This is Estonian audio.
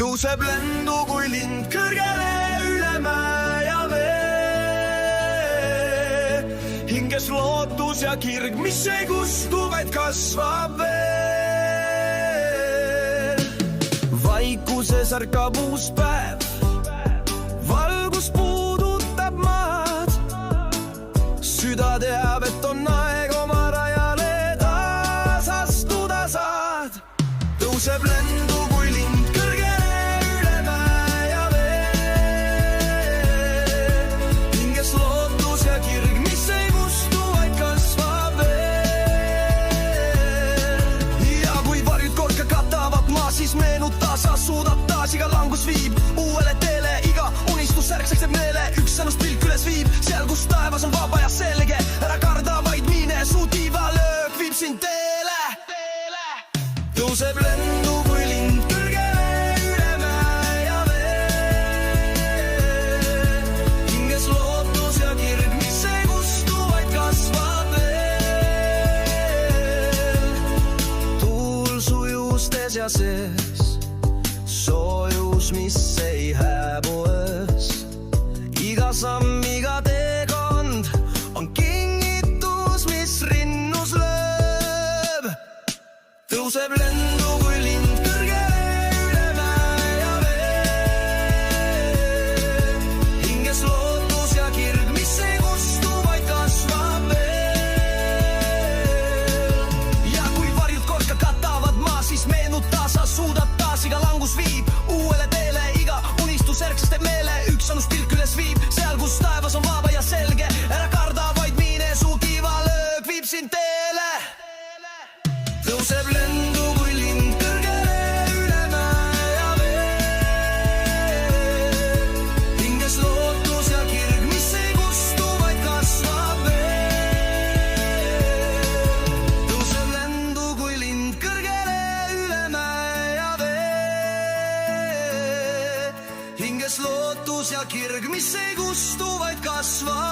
tõuseb lendu kui lind kõrgele üle mäe ja vee. Hinges lootus ja kirg, mis ei kustu, vaid kasvab veel. Vaikuses ärkab uus päev, valgus puudutab maad. Süda teab, et on aeg oma rajale taas astuda saad. Tõuseb lendu kui lind kõrgele üle mäe ja vee. Hinges lootus ja kirg, mis ei kustu, vaid kasvab veel. Ja kui varjud korka katavad maa, siis meenuta sa suudab taas. Iga langus viib uuele teele, iga unistus ärkseks jääb meele. Üks sõnust pilk üles viib, seal kus taevas on vaba ja selge. Ära karda, vaid mine, su tiiva löök viib sind teele. Tõuseb lendu kui lind kõrgele üle mäe ja vee. Hinges lootus ja kirg, mis ei kustu, vaid kasvab veel. Tuul su juustes ja sees, soojus, mis ei hääbues. Iga samm, iga teekond on kingitus, mis rinnus lööb. Tõuseb lendu kui lind kõrgele üle mäe ja vee. Hinges lootus ja kirg, mis ei kustu, vaid kasvab veel. Ja kui varjud korka katavad maa, siis meenuta sa suudad taas. Iga langus viib uuele teele, iga unistus ärkseks teeb meele. Üks sõnus pilk üles viib, seal kus taevas on vaba ja selge. Ära karda, vaid mine, su tiiva löök viib sind teele. Tõuseb lendu kui lind kõrgele üle mäe ja vee. Hinges lootus ja kirg, mis ei kustu, vaid kasvab veel. Tõuseb lendu kui lind kõrgele üle mäe ja vee. Hinges lootus ja kirg, mis ei kustu, vaid kasvab.